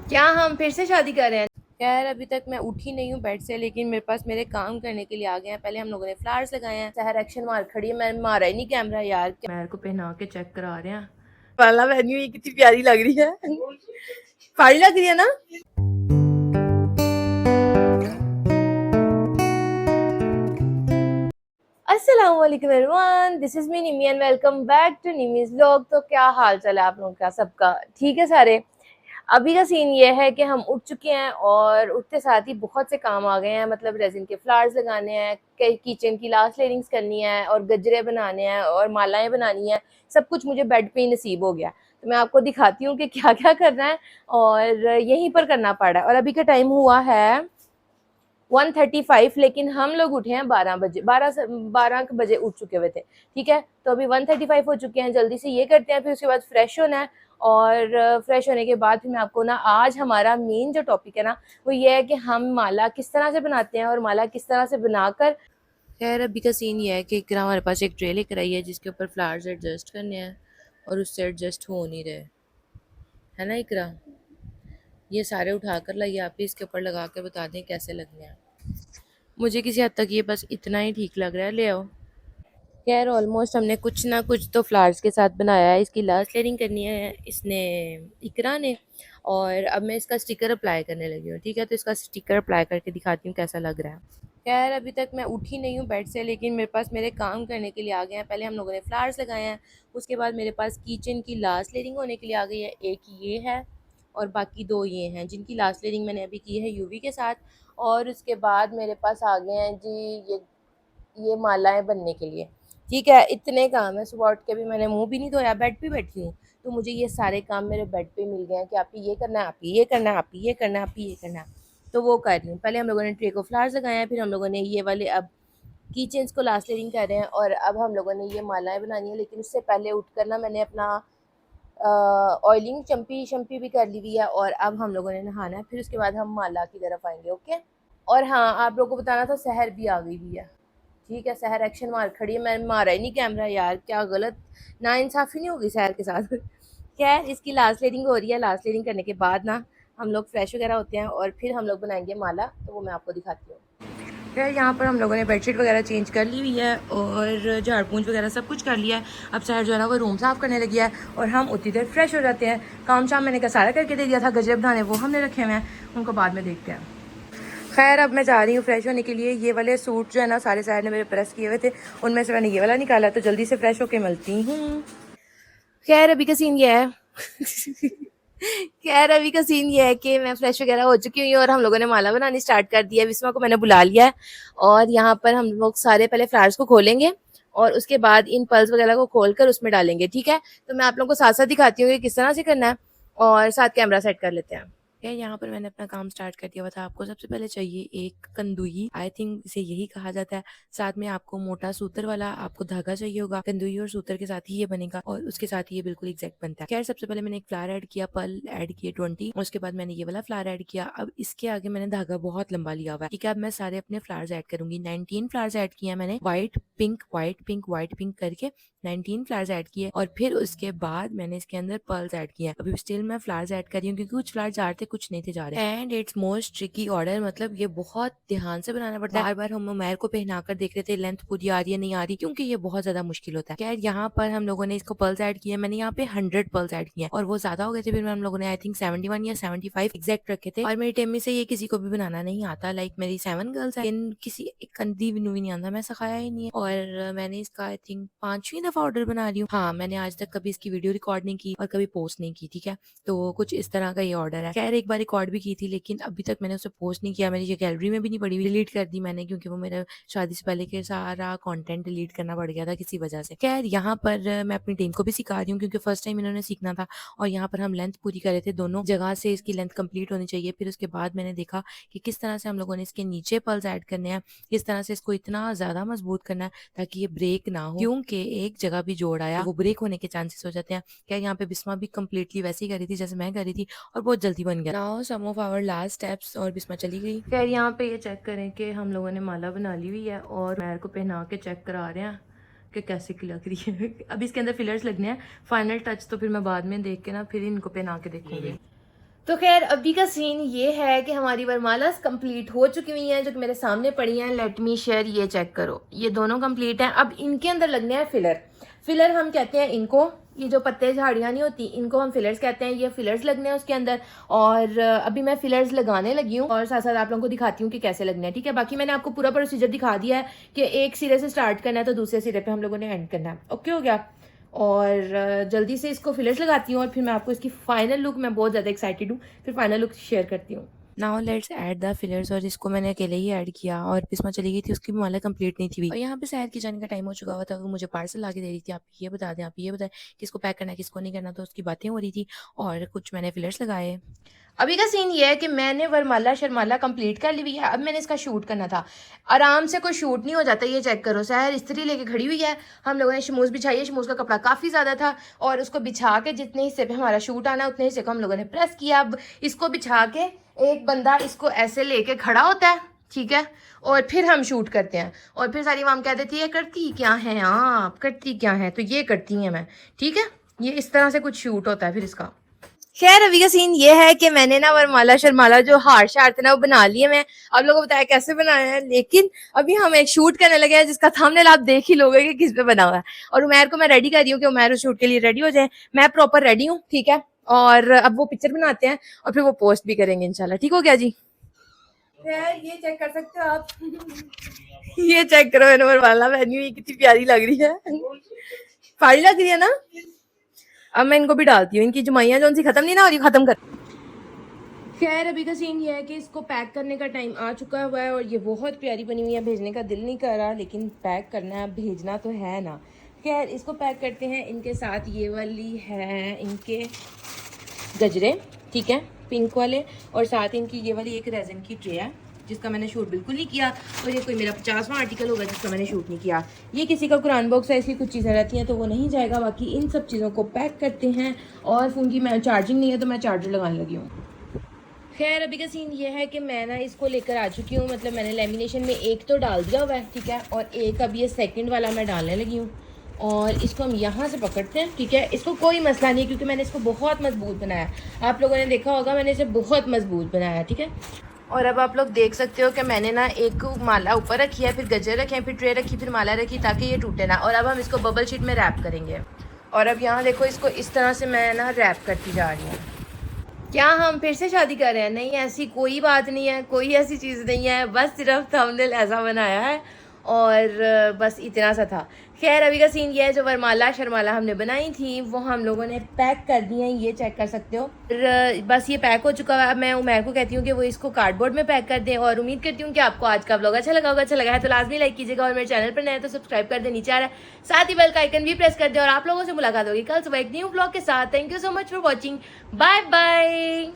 क्या हम फिर से शादी कर रहे हैं? खैर अभी तक मैं उठी नहीं हूँ बेड से, लेकिन मेरे पास मेरे काम करने के लिए आ गए हैं। पहले हम लोगों ने फ्लावर्स लगाए हैं। सहर एक्शन मार खड़ी है, मैंने मारा ही नहीं कैमरा यार। मैर को पहना के चेक करा रहे हैं। वाला पहनी हुई कितनी प्यारी लग रही है। प्यारी लग रही है ना। अस्सलाम वालेकुम everyone, this is me Nimi and welcome back to Nimi's vlog. तो क्या हाल चाल है आप लोगों का? सबका ठीक है सारे? अभी का सीन ये है कि हम उठ चुके हैं और उठते साथ ही बहुत से काम आ गए हैं। मतलब रेजिन के फ्लावर्स लगाने हैं, कई किचन की लास्ट लेयरिंग्स करनी है और गजरे बनाने हैं और मालाएं बनानी है। सब कुछ मुझे बेड पे ही नसीब हो गया। तो मैं आपको दिखाती हूँ कि क्या क्या करना है और यहीं पर करना पड़ा है। और अभी का टाइम हुआ है 1:35, लेकिन हम लोग उठे हैं 12 बजे। 12 बजे उठ चुके हुए थे। ठीक है, तो अभी 1:35 हो चुके हैं। जल्दी से ये करते हैं, फिर उसके बाद फ्रेश होना है। और फ्रेश होने के बाद फिर मैं आपको ना, आज हमारा मेन जो टॉपिक है ना, वो ये है कि हम माला किस तरह से बनाते हैं और माला किस तरह से बनाकर। खैर अभी का सीन ये है कि इकरा हमारे पास एक ट्रे लेकर आई है जिसके ऊपर फ्लावर्स एडजस्ट करने हैं और उससे एडजस्ट हो नहीं रहे, है ना इकरा? ये सारे उठा कर लाइए, आप ही इसके ऊपर लगा कर बता दें कैसे लगने हैं। मुझे किसी हद तक ये बस इतना ही ठीक लग रहा है, ले आओ। खैर ऑलमोस्ट हमने कुछ ना कुछ तो फ्लावर्स के साथ बनाया है। इसकी लास्ट लेयरिंग करनी है इसने, इकरा ने। और अब मैं इसका स्टिकर अप्लाई करने लगी हूँ। ठीक है, तो इसका स्टिकर अप्लाई करके दिखाती हूँ कैसा लग रहा है। खैर अभी तक मैं उठी नहीं हूँ बेड से, लेकिन मेरे पास मेरे काम करने के लिए आ गए हैं। पहले हम लोगों ने फ्लावर्स लगाए हैं, उसके बाद मेरे पास किचन की लास्ट लेयरिंग होने के लिए आ गई है। एक ये है और बाकी दो ये हैं जिनकी लास्ट लेयरिंग मैंने अभी की है यूवी के साथ। और उसके बाद मेरे पास आ गए हैं जी ये मालाएं बनने के लिए। ठीक है, इतने काम है। सुबह उठ के भी मैंने मुंह भी नहीं धोया, बेड पे बैठी हूँ। तो मुझे ये सारे काम मेरे बेड पे मिल गए हैं कि आप ही ये करना है, आप ही ये करना है, आप ही ये करना है, आप ही ये करना है। तो वो कर रही हूँ। पहले हम लोगों ने ट्रे को फ्लावर्स लगाए हैं, फिर हम लोगों ने ये वाले अब की को लास्ट लेयरिंग कर रहे हैं और अब हम लोगों ने ये मालाएं बनानी है। लेकिन उससे पहले उठ कर ना मैंने अपना ऑयलिंग चम्पी शम्पी भी कर ली हुई है और अब हम लोगों ने नहाना है। फिर उसके बाद हम माला की तरफ आएंगे। ओके। और हाँ, आप लोगों को बताना था, सहर भी आ गई हुई है। ठीक है, सहर एक्शन मार खड़ी है, मैंने मारा ही नहीं कैमरा यार। क्या गलत ना इंसाफी नहीं होगी सहर के साथ। खैर इसकी लास्ट लेयरिंग हो रही है। लास्ट लेयरिंग करने के बाद ना हम लोग फ्रेश वगैरह होते हैं और फिर हम लोग बनाएंगे माला। तो वो मैं आपको दिखाती हूँ। फिर यहाँ पर हम लोगों ने बेडशीट वगैरह चेंज कर ली हुई है और झाड़ पूंछ वगैरह सब कुछ कर लिया है। अब सहर जो है ना वो रूम साफ़ करने लगी है और हम उतनी देर फ्रेश हो जाते हैं। काम शाम मैंने का सारा करके दे दिया था, गजरे बनाने वो हमने रखे हुए हैं, उनको बाद में देखते हैं। खैर अब मैं जा रही हूँ फ्रेश होने के लिए। ये वाले सूट जो है ना सारे सहर ने मेरे प्रेस किए हुए थे, उनमें से मैंने ये वाला निकाला, तो जल्दी से फ्रेश होके मिलती हूँ। खैर अभी का सीन ये है खैर अभी का सीन ये है कि मैं फ्रेश वगैरह हो चुकी हुई हूँ और हम लोगों ने माला बनानी स्टार्ट कर दिया है। विस्मा को मैंने बुला लिया है और यहाँ पर हम लोग सारे पहले फ्लावर्स को खोलेंगे और उसके बाद इन पल्स वगैरह को खोल कर उसमें डालेंगे। ठीक है, तो मैं आप लोगों को साथ साथ दिखाती हूँ कि किस तरह से करना है और साथ कैमरा सेट कर लेते हैं। यहाँ पर मैंने अपना काम स्टार्ट कर दिया हुआ था। आपको सबसे पहले चाहिए एक कंदुई, आई थिंक इसे यही कहा जाता है। साथ में आपको मोटा सूतर वाला आपको धागा चाहिए होगा। कंदुई और सूतर के साथ ही ये बनेगा और उसके साथ ही ये बिल्कुल एग्जैक्ट बनता है। खैर सबसे पहले मैंने एक फ्लावर ऐड किया, पल ऐड किए 20, उसके बाद मैंने ये वाला फ्लावर ऐड किया। अब इसके आगे मैंने धागा बहुत लंबा लिया हुआ है। ठीक है, अब मैं सारे अपने फ्लावर्स ऐड करूंगी। 19 फ्लावर्स ऐड किया मैंने, white pink white pink white pink करके 19 फ्लावर्स ऐड किए और फिर उसके बाद मैंने इसके अंदर पर्ल्स ऐड किए। अभी स्टिल मैं फ्लावर्स ऐड कर रही हूँ क्योंकि कुछ फ्लावर्स जा रहे थे, कुछ नहीं थे जा रहे। And it's most tricky order, मतलब ये बहुत ध्यान से बनाना पड़ता है। बार बार हम उमैर को पहना कर देख रहे थे लेंथ पूरी आ रही है नहीं आ रही, क्योंकि ये बहुत ज्यादा मुश्किल होता है। खैर यहाँ पर हम लोगों ने इसको पर्ल्स ऐड किए। मैंने यहाँ पे 100 पर्ल्स ऐड किए और वो ज्यादा हो गए थे। फिर हम लोगों ने आई थिंक 71 या 75 एग्जैक्ट रखे थे। और मेरी टेमी से ये किसी को भी बनाना नहीं आता। लाइक मेरी 7 गर्ल्स है, किसी एक कंदी भी नहीं आता, मैं सिखाया ही नहीं है। और मैंने इसका आई थिंक 5वीं दफा ऑर्डर बना रही हूँ। हाँ, मैंने आज तक कभी इसकी वीडियो रिकॉर्ड नहीं की और कभी पोस्ट नहीं की। ठीक है, तो कुछ इस तरह का ये ऑर्डर है। खैर एक बार रिकॉर्ड भी की थी लेकिन अभी तक मैंने उसे पोस्ट नहीं किया। मेरी ये गैलरी में भी नहीं पड़ी, डिलीट कर दी मैंने क्योंकि वो मेरा शादी से पहले के सारा कंटेंट डिलीट करना पड़ गया था किसी वजह से। खैर यहाँ पर मैं अपनी टीम को भी सिखा रही हूँ क्योंकि फर्स्ट टाइम इन्होंने सीखना था। और यहाँ पर हम लेंथ पूरी कर रहे थे, दोनों जगह से इसकी लेंथ कंप्लीट होनी चाहिए। फिर उसके बाद मैंने देखा कि किस तरह से हम लोगों ने इसके नीचे पल्स ऐड करने हैं, किस तरह से इसको इतना ज्यादा मजबूत करना है ताकि ये ब्रेक ना हो, क्योंकि एक जगह भी जोड़ आया वो ब्रेक होने के चांसेस हो जाते हैं। क्या यहाँ पे बिस्मा भी कम्प्लीटली वैसे ही करी थी जैसे मैं करी थी और बहुत जल्दी बन गया। Now some of our last steps और बिस्मा चली गई। खैर यहाँ पे ये चेक करें कि हम लोगों ने माला बना ली हुई है और मैर को पहना के चेक करा रहे हैं कि कैसे की लग रही है। अभी इसके अंदर फिलर्स लगने हैं, फाइनल टच तो फिर मैं बाद में देख के ना फिर इनको पहना के देखूंगी। तो खैर अभी का सीन ये है कि हमारी वरमालास कंप्लीट हो चुकी हुई हैं, जो कि मेरे सामने पड़ी हैं। लेट मी शेयर, ये चेक करो, ये दोनों कंप्लीट हैं। अब इनके अंदर लगने हैं फिलर। फिलर हम कहते हैं इनको, ये जो पत्ते झाड़ियाँ नहीं होती इनको हम फिलर्स कहते हैं। ये फिलर्स लगने हैं उसके अंदर, और अभी मैं फिलर्स लगाने लगी हूँ और साथ साथ आप लोगों को दिखाती हूँ कि कैसे लगने हैं। ठीक है, बाकी मैंने आपको पूरा प्रोसीजर दिखा दिया है कि एक सिरे से स्टार्ट करना है तो दूसरे सिरे पे हम लोगों ने एंड करना है। ओके हो गया। और जल्दी से इसको फिलर्स लगाती हूँ और फिर मैं आपको इसकी फाइनल लुक, मैं बहुत ज़्यादा एक्साइटेड हूँ, फिर फाइनल लुक शेयर करती हूँ। Now let's add the fillers, और इसको मैंने अकेले ही ऐड किया और बिस्मा चली गई थी, उसकी माला कंप्लीट नहीं थी। और यहाँ पे सैर की जाने का टाइम हो चुका हुआ था, वो मुझे पार्सल ला के दे रही थी, आप ये बता दें, आप ये बताएं किसको पैक करना है किसको नहीं करना, तो उसकी बातें हो रही थी और कुछ मैंने फिलर्स लगाए। अभी का सीन ये है कि मैंने वरमाला शर्माला कंप्लीट कर ली हुई है। अब मैंने इसका शूट करना था, आराम से कोई शूट नहीं हो जाता। ये चेक करो, सहर इस्त्री लेके खड़ी हुई है, हम लोगों ने शमूज बिछाई है। शमूज का कपड़ा काफ़ी ज़्यादा था और उसको बिछा के जितने हिस्से पे हमारा शूट आना उतने हिस्से को हम लोगों ने प्रेस किया। अब इसको बिछा के एक बंदा इसको ऐसे लेके खड़ा होता है, ठीक है, और फिर हम शूट करते हैं। और फिर सारी माम कह देती है करती क्या है आप, करती क्या है, तो ये करती हैं मैं, ठीक है। ये इस तरह से कुछ शूट होता है फिर इसका। खैर अभी का सीन ये है कि मैंने ना वरमाला शर्माला जो हार शार थे ना वो बना लिए। मैं आप लोगों को बताया कैसे बनाया है, लेकिन अभी हम एक शूट करने लगे हैं जिसका थंबनेल आप देख ही लोगे कि किस पे बना हुआ है। और उमैर को मैं रेडी कर रही हूँ कि उमैर उस शूट के लिए रेडी हो जाए। मैं प्रॉपर रेडी हूँ, ठीक है। और अब वो पिक्चर बनाते हैं और फिर वो पोस्ट भी करेंगे इंशाल्लाह। ठीक हो गया जी। खैर ये चेक कर सकते हो आप ये चेक करो, मैंने वरमाला पहनी हुई कितनी प्यारी लग रही है, प्यारी लग रही है ना। अब मैं इनको भी डालती हूँ, इनकी जुमाइयाँ जो उनसी खत्म नहीं ना हो रही, खत्म कर। खैर अभी का सीन ये है कि इसको पैक करने का टाइम आ चुका हुआ है और ये बहुत प्यारी बनी हुई है, भेजने का दिल नहीं कर रहा लेकिन पैक करना है, भेजना तो है ना। खैर इसको पैक करते हैं। इनके साथ ये वाली है इनके गजरे, ठीक है, पिंक वाले, और साथ इनकी ये वाली एक रेजन की ट्रे है जिसका मैंने शूट बिल्कुल नहीं किया, और ये कोई मेरा 50वां आर्टिकल होगा जिसका मैंने शूट नहीं किया। ये किसी का कुरान बॉक्स है, इसकी कुछ चीज़ें रहती हैं तो वो नहीं जाएगा। बाकी इन सब चीज़ों को पैक करते हैं। और फ़ोन की मैं चार्जिंग नहीं है तो मैं चार्जर लगाने लगी हूँ। खैर अभी का सीन ये है कि मैं ना इसको लेकर आ चुकी हूँ, मतलब मैंने लेमिनेशन में एक तो डाल दिया हुआ है, ठीक है, और एक अब ये सेकंड वाला मैं डालने लगी हूँ। और इसको हम यहाँ से पकड़ते हैं, ठीक है। इसको कोई मसला नहीं क्योंकि मैंने इसको बहुत मजबूत बनाया, आप लोगों ने देखा होगा मैंने इसे बहुत मजबूत बनाया, ठीक है। और अब आप लोग देख सकते हो कि मैंने ना एक माला ऊपर रखी है, फिर गजर रखे हैं, फिर ट्रे रखी, फिर माला रखी ताकि ये टूटे ना। और अब हम इसको बबल शीट में रैप करेंगे। और अब यहाँ देखो, इसको इस तरह से मैं ना रैप करती जा रही हूँ। क्या हम फिर से शादी कर रहे हैं? नहीं, ऐसी कोई बात नहीं है, कोई ऐसी चीज़ नहीं है, बस सिर्फ थंबनेल ऐसा बनाया है और बस इतना सा था। खैर अभी का सीन ये है, जो वरमाला शर्माला हमने बनाई थी वो हम लोगों ने पैक कर दी हैं, ये चेक कर सकते हो। फिर बस ये पैक हो चुका है। अब मैं उमैर को कहती हूँ कि वो इसको कार्डबोर्ड में पैक कर दें, और उम्मीद करती हूँ कि आपको आज का व्लॉग अच्छा लगा होगा। अच्छा लगा है तो लाजमी लाइक कीजिएगा, और मेरे चैनल पर नए हैं तो सब्सक्राइब कर दें, नीचे आ रहा है, साथ ही बेल का आइकन भी प्रेस कर दें। और आप लोगों से मुलाकात होगी कल सुबह एक न्यू व्लॉग के साथ। Thank you so much for watching, bye bye.